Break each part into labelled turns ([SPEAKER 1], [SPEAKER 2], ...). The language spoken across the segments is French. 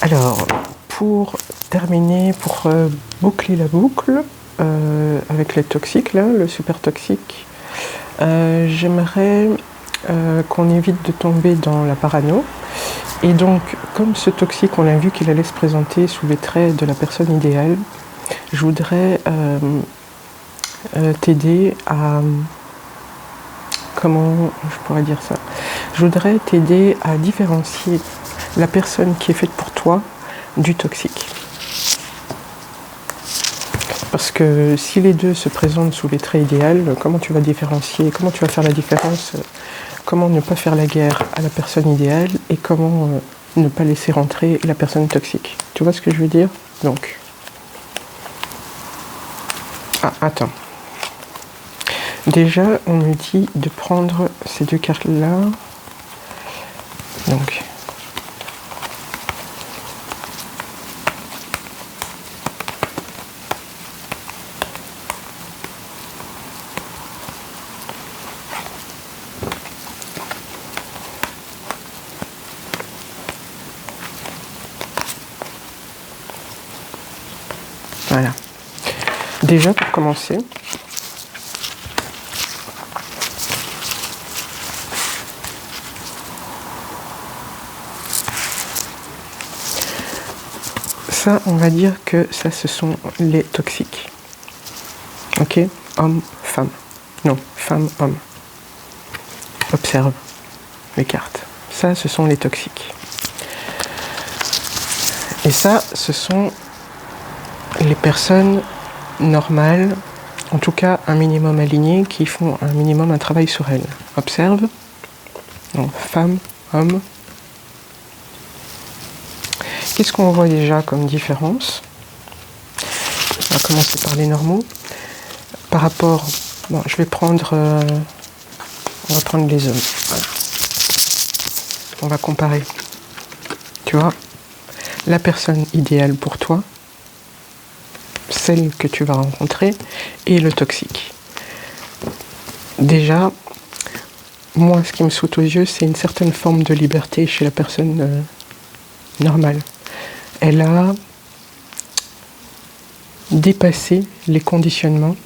[SPEAKER 1] Alors, pour terminer, pour boucler la boucle avec les toxiques, là, le super toxique, j'aimerais qu'on évite de tomber dans la parano. Et donc, comme ce toxique, on a vu qu'il allait se présenter sous les traits de la personne idéale, je voudrais t'aider à... Comment je pourrais dire ça? Je voudrais t'aider à différencier la personne qui est faite pour toi du toxique. Parce que si les deux se présentent sous les traits idéaux, comment tu vas différencier? Comment tu vas faire la différence? Comment ne pas faire la guerre à la personne idéale et comment ne pas laisser rentrer la personne toxique? Tu vois ce que je veux dire? Donc... Ah, attends. Déjà, on me dit de prendre ces deux cartes-là. Donc... Voilà. Déjà, pour commencer, ça, on va dire que ça, ce sont les toxiques. Ok? Homme, femme. Non, femme, homme. Observe les cartes. Ça, ce sont les toxiques. Et ça, ce sont les personnes normales, en tout cas un minimum alignées, qui font un minimum un travail sur elles. Observe. Donc, femme, homme. Qu'est-ce qu'on voit déjà comme différence? On va commencer par les normaux. Par rapport... Bon, je vais prendre... on va prendre les hommes. Voilà. On va comparer. Tu vois, la personne idéale pour toi, celle que tu vas rencontrer, et le toxique. Déjà, moi, ce qui me saute aux yeux, c'est une certaine forme de liberté chez la personne normale. Elle a dépassé les conditionnements,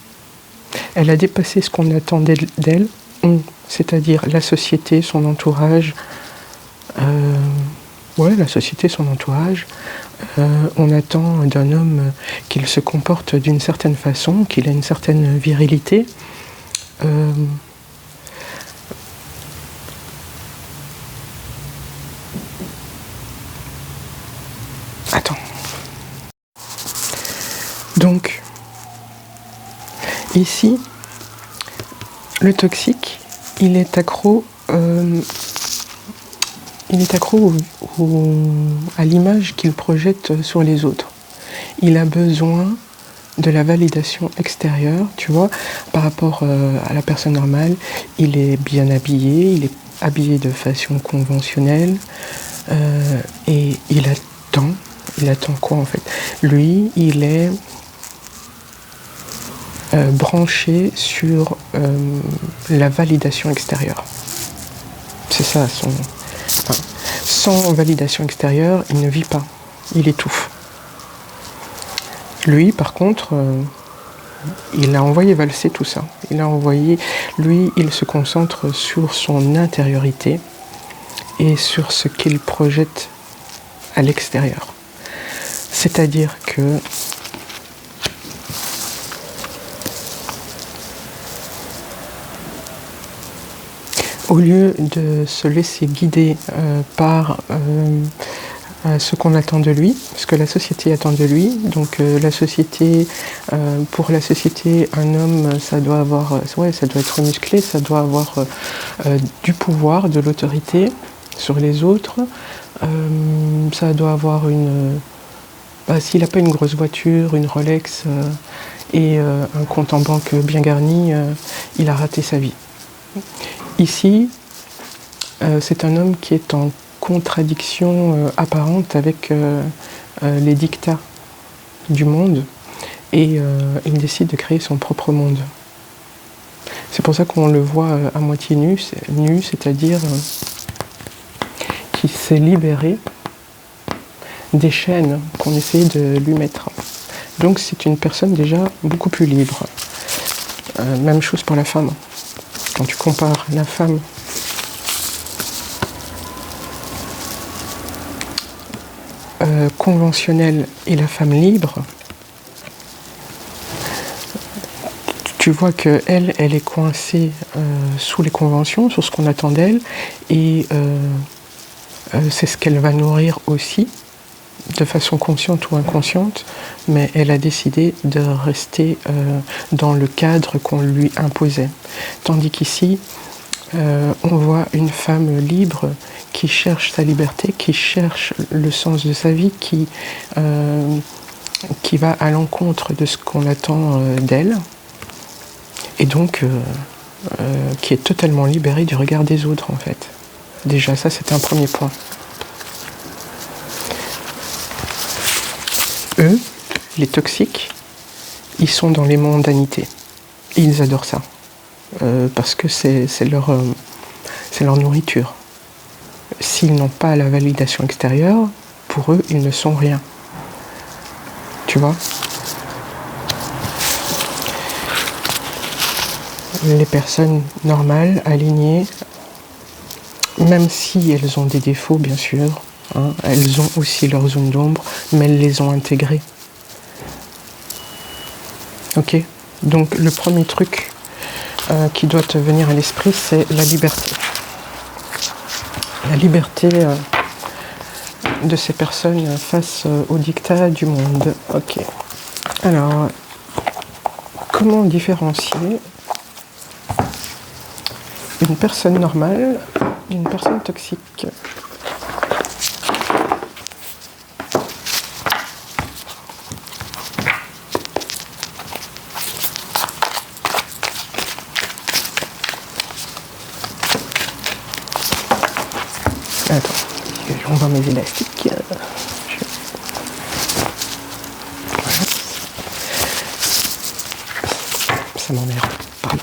[SPEAKER 1] elle a dépassé ce qu'on attendait d'elle, c'est-à-dire la société, son entourage, la société, son entourage. On attend d'un homme qu'il se comporte d'une certaine façon, qu'il ait une certaine virilité. Attends. Donc, ici, le toxique, il est accro à l'image qu'il projette sur les autres. Il a besoin de la validation extérieure, tu vois, par rapport à la personne normale. Il est bien habillé, il est habillé de façon conventionnelle, et il attend quoi en fait? Lui, il est branché sur la validation extérieure. C'est ça, sans validation extérieure, il ne vit pas, il étouffe. Lui, par contre, il a envoyé valser tout ça. Lui, il se concentre sur son intériorité et sur ce qu'il projette à l'extérieur. C'est-à-dire que au lieu de se laisser guider par ce qu'on attend de lui, ce que la société attend de lui, donc pour la société, un homme, ça doit être musclé, ça doit avoir du pouvoir, de l'autorité sur les autres, ça doit avoir s'il n'a pas une grosse voiture, une Rolex et un compte en banque bien garni, il a raté sa vie. Ici, c'est un homme qui est en contradiction apparente avec les dictats du monde et il décide de créer son propre monde. C'est pour ça qu'on le voit à moitié nu, c'est-à-dire qu'il s'est libéré des chaînes qu'on essayait de lui mettre. Donc c'est une personne déjà beaucoup plus libre. Même chose pour la femme. Quand tu compares la femme conventionnelle et la femme libre, tu vois qu'elle, elle est coincée sous les conventions, sur ce qu'on attend d'elle, et c'est ce qu'elle va nourrir aussi, de façon consciente ou inconsciente, mais elle a décidé de rester dans le cadre qu'on lui imposait. Tandis qu'ici, on voit une femme libre qui cherche sa liberté, qui cherche le sens de sa vie, qui va à l'encontre de ce qu'on attend d'elle, et donc qui est totalement libérée du regard des autres en fait. Déjà, ça c'est un premier point. Eux, les toxiques, ils sont dans les mondanités. Ils adorent ça. Parce que c'est leur nourriture. S'ils n'ont pas la validation extérieure, pour eux, ils ne sont rien. Tu vois ? Les personnes normales, alignées, même si elles ont des défauts, bien sûr, hein, elles ont aussi leurs zones d'ombre, mais elles les ont intégrées. Ok ? Donc le premier truc qui doit te venir à l'esprit, c'est la liberté. La liberté de ces personnes face au dictat du monde. Ok. Alors, comment différencier une personne normale d'une personne toxique ? Attends, on voit mes élastiques. Ça m'emmerde. Pardon.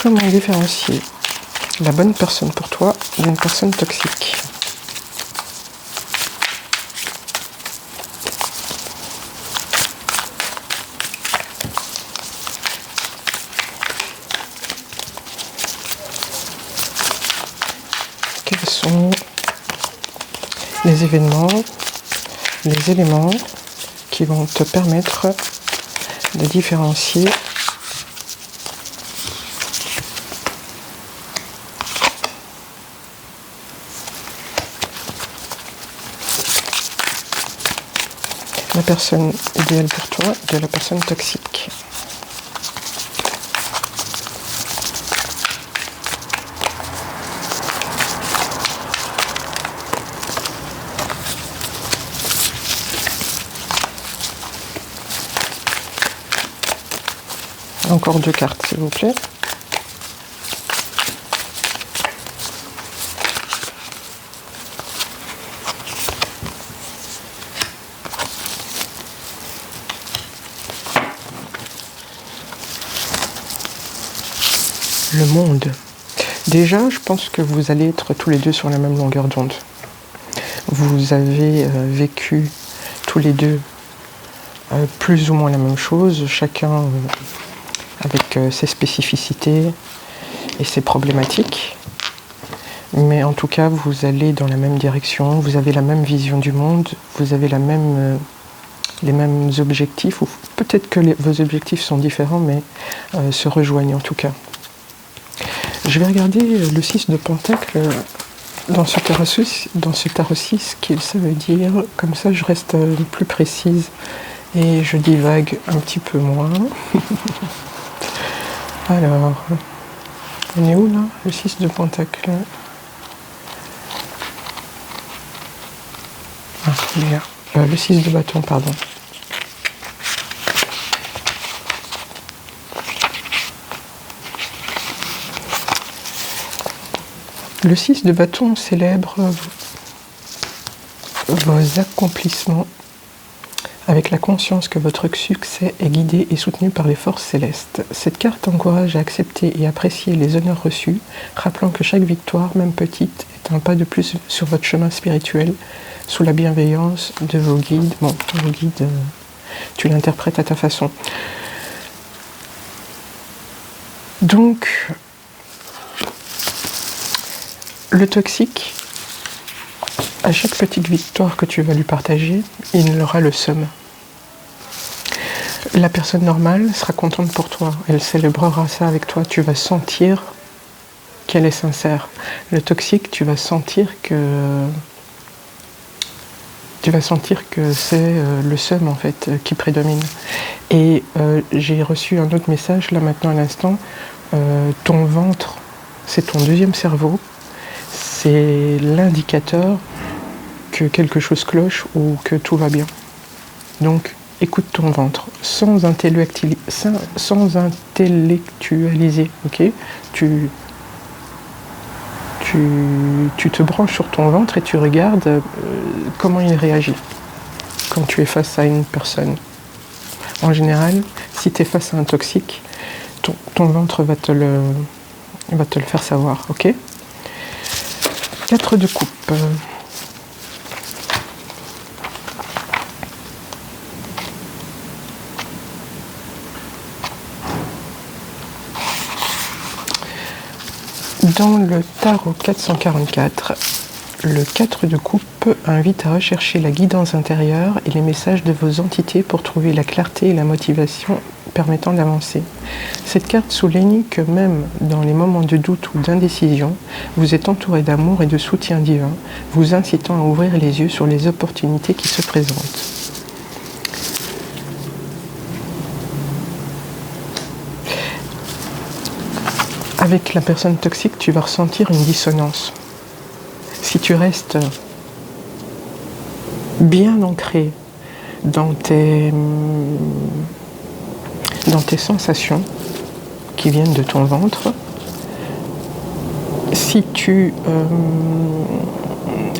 [SPEAKER 1] Comment différencier la bonne personne pour toi d'une personne toxique ? Quels sont les événements, les éléments qui vont te permettre de différencier la personne idéale pour toi de la personne toxique. Encore 2 cartes, s'il vous plaît. Le monde. Déjà, je pense que vous allez être tous les deux sur la même longueur d'onde. Vous avez vécu tous les deux plus ou moins la même chose, chacun avec ses spécificités et ses problématiques. Mais en tout cas, vous allez dans la même direction, vous avez la même vision du monde, vous avez les mêmes objectifs, ou peut-être que vos objectifs sont différents, mais se rejoignent en tout cas. Je vais regarder le 6 de Pentacle dans ce tarot-ci, ce qu'il ça veut dire. Comme ça, je reste plus précise et je divague un petit peu moins. Alors, on est où là? Le 6 de Pentacle. Ah, bien. Le 6 de bâton, pardon. Le 6 de bâton célèbre vos accomplissements avec la conscience que votre succès est guidé et soutenu par les forces célestes. Cette carte encourage à accepter et apprécier les honneurs reçus, rappelant que chaque victoire, même petite, est un pas de plus sur votre chemin spirituel, sous la bienveillance de vos guides. Bon, vos guides, tu l'interprètes à ta façon. Donc, le toxique, à chaque petite victoire que tu vas lui partager, il aura le seum. La personne normale sera contente pour toi, elle célébrera ça avec toi, tu vas sentir qu'elle est sincère. Le toxique, tu vas sentir que c'est le seum en fait qui prédomine. Et j'ai reçu un autre message là maintenant à l'instant, ton ventre, c'est ton deuxième cerveau, c'est l'indicateur que quelque chose cloche ou que tout va bien. Donc, écoute ton ventre, sans intellectualiser, ok ? Tu te branches sur ton ventre et tu regardes comment il réagit quand tu es face à une personne. En général, si tu es face à un toxique, ton ventre va te le faire savoir, ok ? 4 de coupe. Dans le tarot 444, le 4 de coupe invite à rechercher la guidance intérieure et les messages de vos entités pour trouver la clarté et la motivation permettant d'avancer. Cette carte souligne que même dans les moments de doute ou d'indécision, vous êtes entouré d'amour et de soutien divin, vous incitant à ouvrir les yeux sur les opportunités qui se présentent. Avec la personne toxique, tu vas ressentir une dissonance. Si tu restes bien ancré dans tes sensations qui viennent de ton ventre, si tu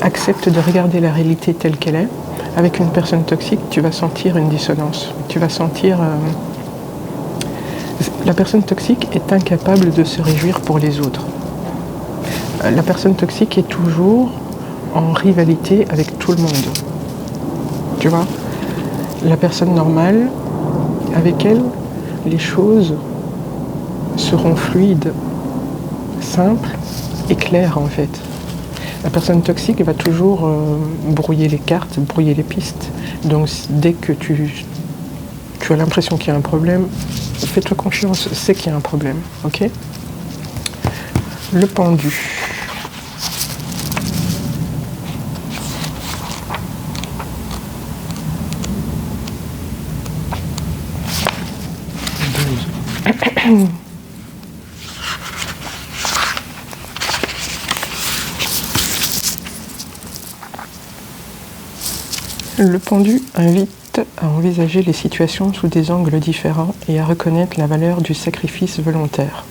[SPEAKER 1] acceptes de regarder la réalité telle qu'elle est, avec une personne toxique, tu vas sentir une dissonance. Tu vas sentir... La personne toxique est incapable de se réjouir pour les autres. La personne toxique est toujours en rivalité avec tout le monde. Tu vois ? La personne normale, avec elle, les choses seront fluides, simples et claires en fait. La personne toxique va toujours brouiller les cartes, brouiller les pistes. Donc dès que tu as l'impression qu'il y a un problème, fais-toi confiance, c'est qu'il y a un problème, ok ? Le pendu. Le pendu invite à envisager les situations sous des angles différents et à reconnaître la valeur du sacrifice volontaire.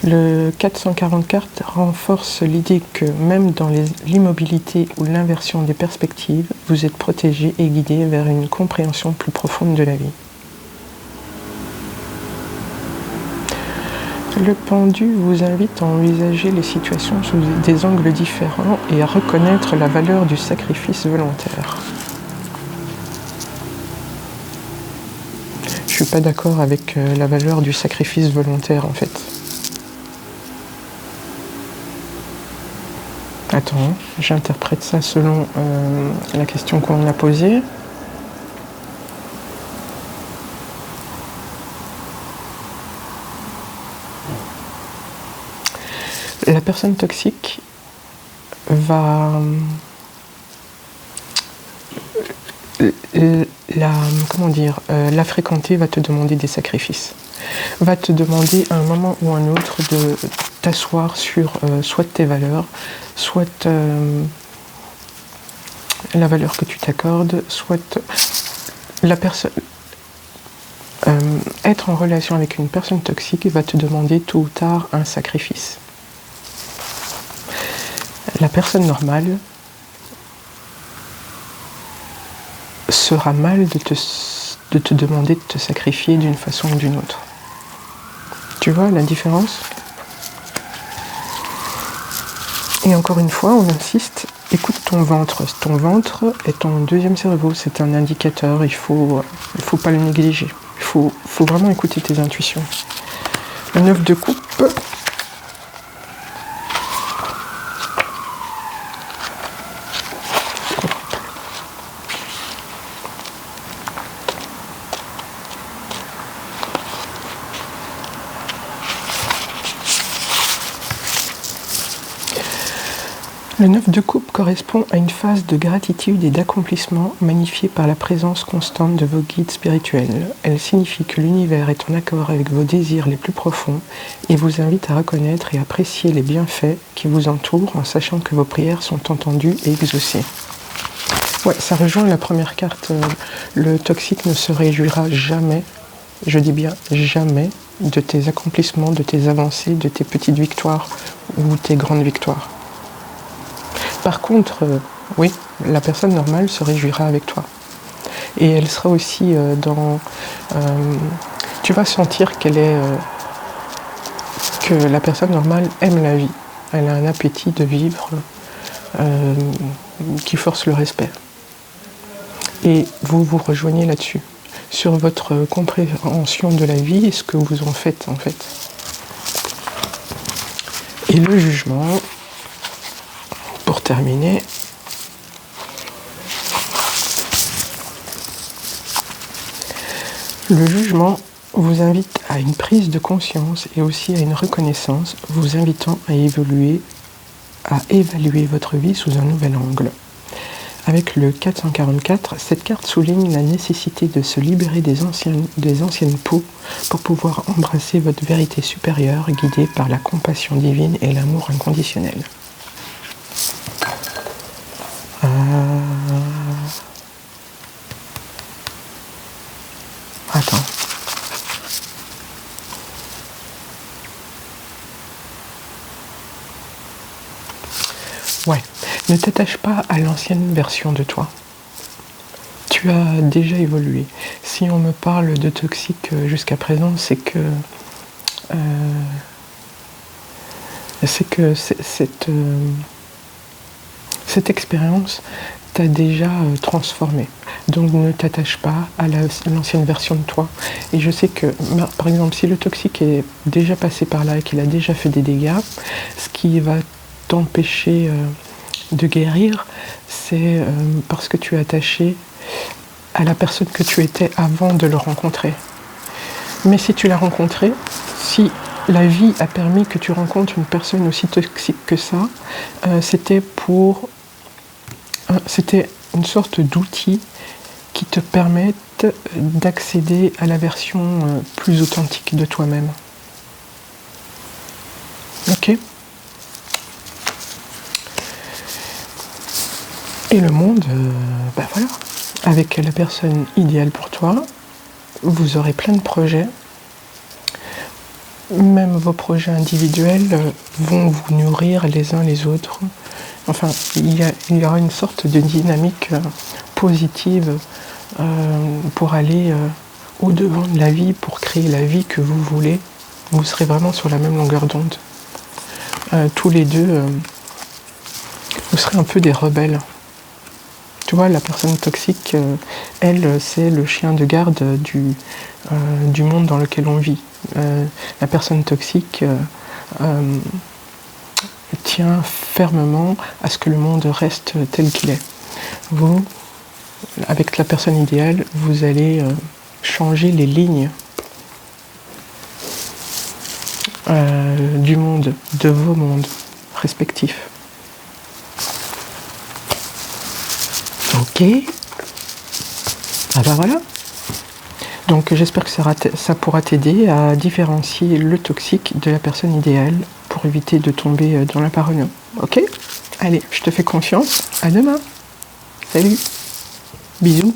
[SPEAKER 1] Le 444 renforce l'idée que même dans l'immobilité ou l'inversion des perspectives, vous êtes protégé et guidé vers une compréhension plus profonde de la vie. Le pendu vous invite à envisager les situations sous des angles différents et à reconnaître la valeur du sacrifice volontaire. Je suis pas d'accord avec la valeur du sacrifice volontaire en fait. Attends, j'interprète ça selon la question qu'on a posée. La personne toxique va la fréquenter, va te demander des sacrifices, va te demander à un moment ou à un autre de t'asseoir sur soit tes valeurs, soit la valeur que tu t'accordes, soit la personne. Être en relation avec une personne toxique va te demander tôt ou tard un sacrifice. La personne normale sera mal de te demander de te sacrifier d'une façon ou d'une autre. Tu vois la différence? Et encore une fois, on insiste, écoute ton ventre. Ton ventre est ton deuxième cerveau, c'est un indicateur, il faut pas le négliger. Il faut vraiment écouter tes intuitions. Le 9 de coupe. Le 9 de coupe correspond à une phase de gratitude et d'accomplissement magnifiée par la présence constante de vos guides spirituels. Elle signifie que l'univers est en accord avec vos désirs les plus profonds et vous invite à reconnaître et apprécier les bienfaits qui vous entourent en sachant que vos prières sont entendues et exaucées. Ouais, ça rejoint la première carte. Le toxique ne se réjouira jamais, je dis bien jamais, de tes accomplissements, de tes avancées, de tes petites victoires ou tes grandes victoires. Par contre, oui, la personne normale se réjouira avec toi. Et elle sera aussi tu vas sentir que la personne normale aime la vie. Elle a un appétit de vivre qui force le respect. Et vous vous rejoignez là-dessus, sur votre compréhension de la vie et ce que vous en faites, en fait. Et le jugement... Pour terminer, le jugement vous invite à une prise de conscience et aussi à une reconnaissance, vous invitant à évaluer votre vie sous un nouvel angle. Avec le 444, cette carte souligne la nécessité de se libérer des anciennes peaux pour pouvoir embrasser votre vérité supérieure guidée par la compassion divine et l'amour inconditionnel. Attends. Ouais. Ne t'attache pas à l'ancienne version de toi. Tu as déjà évolué. Si on me parle de toxique jusqu'à présent, c'est que cette expérience t'a déjà transformé. Donc ne t'attache pas à l'ancienne version de toi. Et je sais que, par exemple, si le toxique est déjà passé par là et qu'il a déjà fait des dégâts, ce qui va t'empêcher de guérir, c'est parce que tu es attaché à la personne que tu étais avant de le rencontrer. Mais si tu l'as rencontré, si la vie a permis que tu rencontres une personne aussi toxique que ça, c'était une sorte d'outil qui te permettent d'accéder à la version plus authentique de toi-même. Ok ? Et le monde, voilà, avec la personne idéale pour toi, vous aurez plein de projets. Même vos projets individuels vont vous nourrir les uns les autres. Enfin, il y aura une sorte de dynamique positive pour aller au-devant de la vie, pour créer la vie que vous voulez. Vous serez vraiment sur la même longueur d'onde. Tous les deux, vous serez un peu des rebelles. Tu vois, la personne toxique, elle, c'est le chien de garde du monde dans lequel on vit. La personne toxique tient fermement à ce que le monde reste tel qu'il est. Vous, avec la personne idéale, vous allez changer les lignes du monde, de vos mondes respectifs. Ok. Ah ben voilà. Donc j'espère que ça pourra t'aider à différencier le toxique de la personne idéale pour éviter de tomber dans la parano. Ok ? Allez, je te fais confiance. À demain. Salut. Bisous.